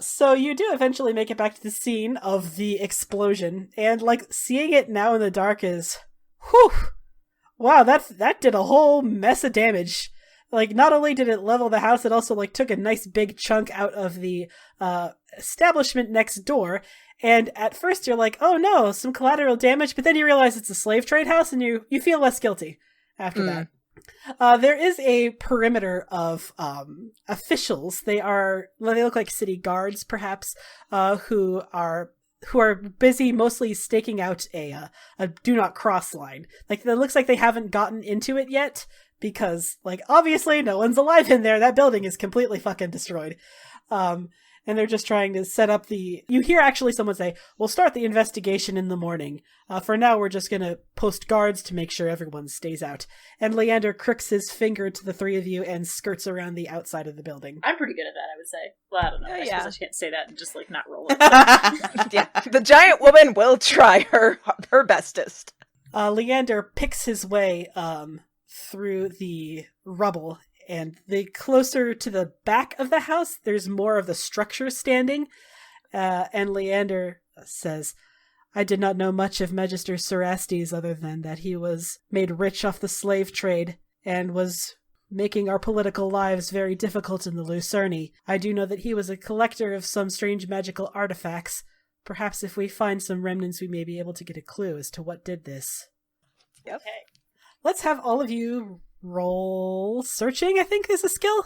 So you do eventually make it back to the scene of the explosion, and, like, seeing it now in the dark is, whew! Wow, that did a whole mess of damage. Like, not only did it level the house, it also, like, took a nice big chunk out of the, establishment next door, and at first you're like, oh no, some collateral damage, but then you realize it's a slave trade house, and you feel less guilty after that. There is a perimeter of officials. They look like city guards, perhaps, who are busy mostly staking out a do not cross line. Like, it looks like they haven't gotten into it yet because, like, obviously no one's alive in there. That building is completely fucking destroyed. And they're just trying to set up you hear actually someone say, we'll start the investigation in the morning. For now, we're just going to post guards to make sure everyone stays out. And Leander crooks his finger to the three of you and skirts around the outside of the building. I'm pretty good at that, I would say. Well, I don't know. I suppose I can't say that and just, like, not roll it. Yeah, the giant woman will try her bestest. Leander picks his way through the rubble, and the closer to the back of the house, there's more of the structure standing. And Leander says, I did not know much of Magister Cerastes other than that he was made rich off the slave trade and was making our political lives very difficult in the Lucerni. I do know that he was a collector of some strange magical artifacts. Perhaps if we find some remnants, we may be able to get a clue as to what did this. Yep. Okay. Let's have all of you roll searching, I think is a skill.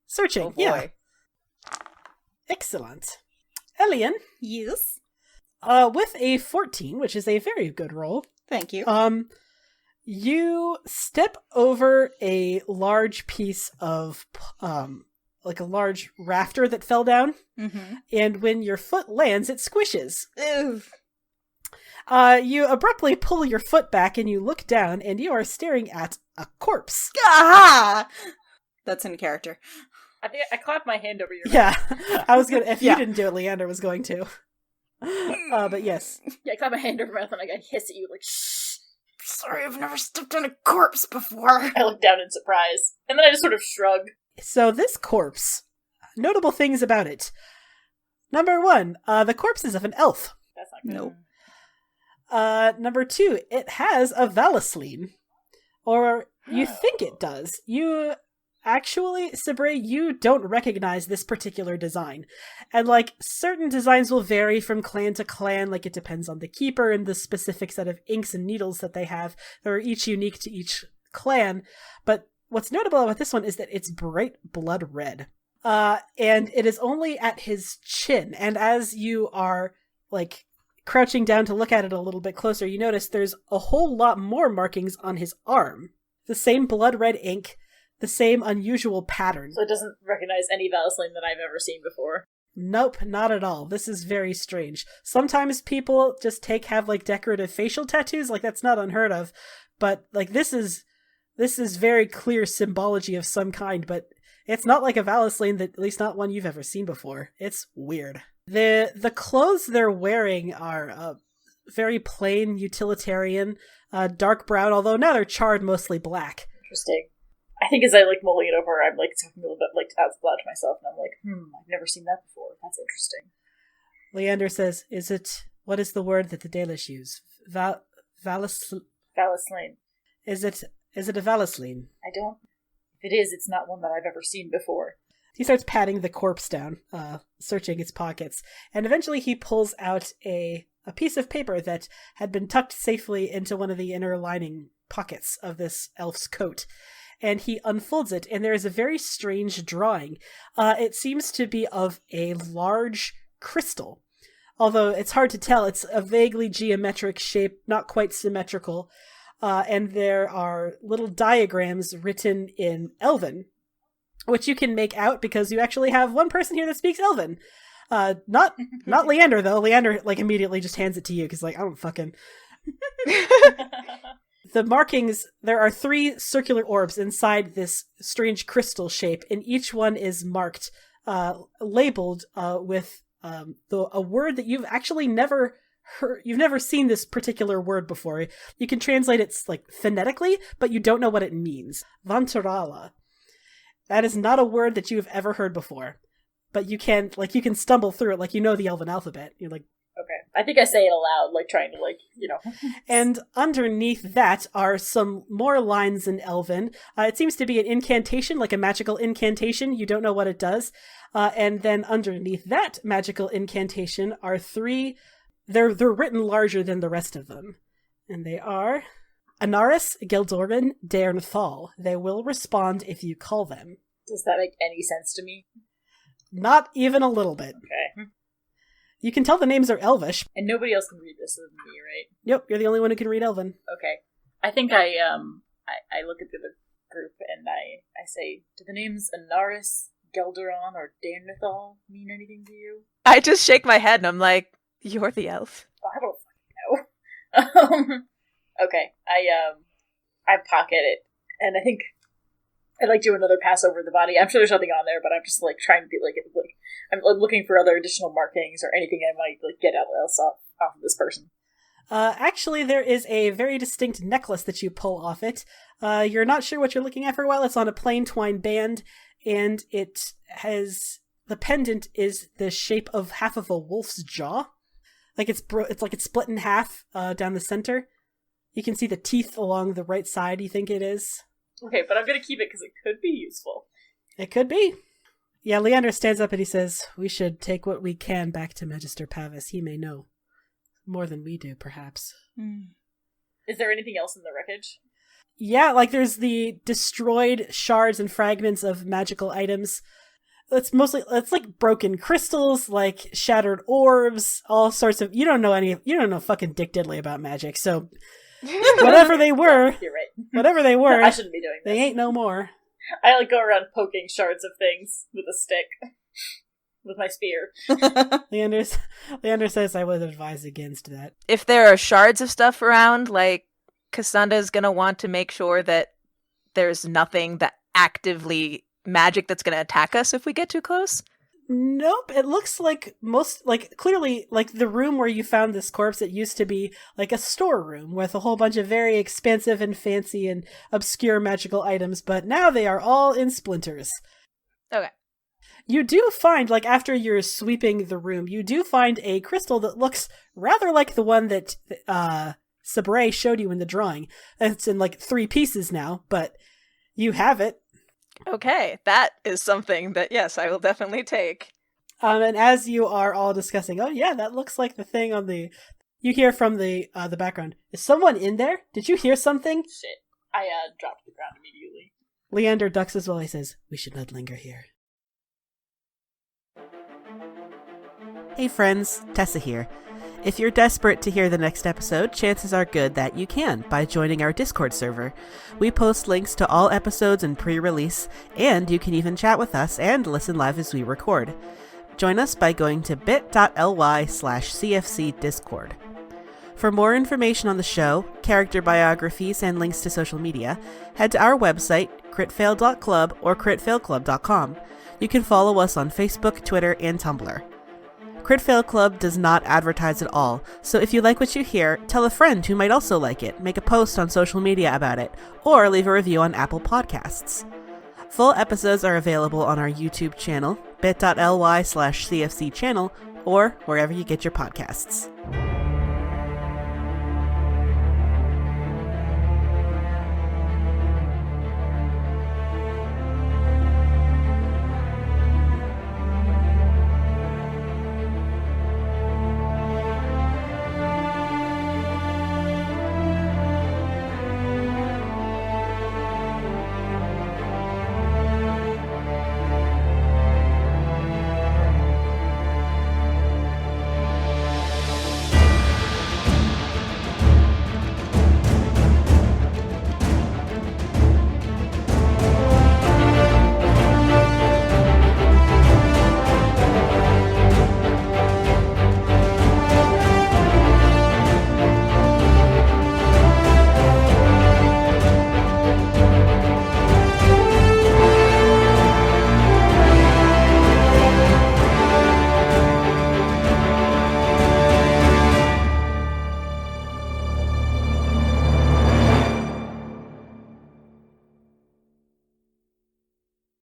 Searching, Oh boy. yeah. Excellent. Elian, Yes. with a 14, which is a very good roll, Thank you. you step over a large piece of, like a large rafter that fell down, and when your foot lands, it squishes. Ew. You abruptly pull your foot back and you look down, and you are staring at a corpse. Ah! That's in character. I think I clapped my hand over your mouth. Yeah, I was gonna. If Yeah. you didn't do it, Leander was going to. But yes, Yeah, I clapped my hand over my mouth and I hiss at you like, shh. Sorry, I've never stepped on a corpse before. I look down in surprise. And then I just sort of shrug. so this corpse, notable things about it. Number one, the corpse is of an elf. That's not good. Nope. Number two, it has a Valasleen. Or you think it does. You actually, Sabre, you don't recognize this particular design. And, like, certain designs will vary from clan to clan, like it depends on the keeper and the specific set of inks and needles that they have. They're each unique to each clan. But what's notable about this one is that it's bright blood red. And it is only at his chin. And as you are, like, crouching down to look at it a little bit closer, you notice there's a whole lot more markings on his arm. The same blood red ink, the same unusual pattern. So it doesn't recognize any Vaseline that I've ever seen before. Nope, not at all. This is very strange. Sometimes people just have like decorative facial tattoos, like that's not unheard of, but like this is very clear symbology of some kind, but it's not like a Valasleen, that at least not one you've ever seen before. It's weird. The clothes they're wearing are very plain, utilitarian, dark brown, although now they're charred mostly black. Interesting. I think as I, like, mulling it over, I'm, like, talking a little bit, like, out loud to myself, and I'm like, I've never seen that before. That's interesting. Leander says, what is the word that the Dalish use? Valasline. Is it a Valasline? I don't. If it is, it's not one that I've ever seen before. He starts patting the corpse down, searching its pockets, and eventually he pulls out a piece of paper that had been tucked safely into one of the inner lining pockets of this elf's coat. And he unfolds it, and there is a very strange drawing. It seems to be of a large crystal. Although it's hard to tell, it's a vaguely geometric shape, not quite symmetrical. And there are little diagrams written in Elven, which you can make out because you actually have one person here that speaks Elven. Not Leander, though. Leander, like, immediately just hands it to you, because, like, I don't fucking... The markings, there are 3 circular orbs inside this strange crystal shape, and each one is marked, labeled with a word that you've actually never heard. You've never seen this particular word before. You can translate it, like, phonetically, but you don't know what it means. Vantarala. That is not a word that you have ever heard before, but you can stumble through it, like, you know the Elven alphabet. You're like, okay. I think I say it aloud, like, trying to, like, you know. And underneath that are some more lines in Elven. It seems to be an incantation, like a magical incantation. You don't know what it does. And then underneath that magical incantation are 3... They're written larger than the rest of them. And they are... Anaris, Geldorin, Daernthal. They will respond if you call them. Does that make any sense to me? Not even a little bit. Okay. You can tell the names are Elvish. And nobody else can read this other than me, right? Yep, you're the only one who can read Elven. Okay. I think I look at the other group and I say, do the names Anaris, Geldoron, or Daernthal mean anything to you? I just shake my head and I'm like, you're the elf. I don't fucking know. Okay. I pocket it, and I think I'd like do another pass over the body. I'm sure there's nothing on there, but I'm just, like, trying to be, like I'm looking for other additional markings or anything I might, like, get else off of this person. Actually, there is a very distinct necklace that you pull off it. You're not sure what you're looking at for a while. It's on a plain twine band, and it has... The pendant is the shape of half of a wolf's jaw. Like, it's like it's split in half down the center. You can see the teeth along the right side, you think it is. Okay, but I'm gonna keep it because it could be useful. It could be. Yeah, Leander stands up and he says, we should take what we can back to Magister Pavis. He may know. More than we do, perhaps. Is there anything else in the wreckage? Yeah, like there's the destroyed shards and fragments of magical items. It's like broken crystals, like shattered orbs, all sorts of... You don't know fucking dick diddly about magic, so... Whatever they were... You're right. Whatever they were... I shouldn't be doing this. They ain't no more. I, like, go around poking shards of things with a stick. With my spear. Leander says I would advise against that. If there are shards of stuff around, like, Cassandra's gonna want to make sure that there's nothing that actively magic that's gonna attack us if we get too close. Nope, it looks like clearly, like the room where you found this corpse, it used to be like a storeroom with a whole bunch of very expensive and fancy and obscure magical items, but now they are all in splinters. Okay. You do find, like, after you're sweeping the room, you do find a crystal that looks rather like the one that Sabre showed you in the drawing. It's in, like, 3 pieces now, but you have it. Okay, that is something that, yes, I will definitely take. And as you are all discussing, oh yeah, that looks like the thing on the... You hear from the background, is someone in there? Did you hear something? Shit. I dropped to the ground immediately. Leander ducks as well. He says, we should not linger here. Hey friends, Tessa here. If you're desperate to hear the next episode, chances are good that you can by joining our Discord server. We post links to all episodes in pre-release, and you can even chat with us and listen live as we record. Join us by going to bit.ly/CFCDiscord. For more information on the show, character biographies, and links to social media, head to our website, critfail.club or critfailclub.com. You can follow us on Facebook, Twitter, and Tumblr. Crit Fail Club does not advertise at all, so if you like what you hear, tell a friend who might also like it, make a post on social media about it, or leave a review on Apple Podcasts. Full episodes are available on our YouTube channel, bit.ly/CFC channel, or wherever you get your podcasts.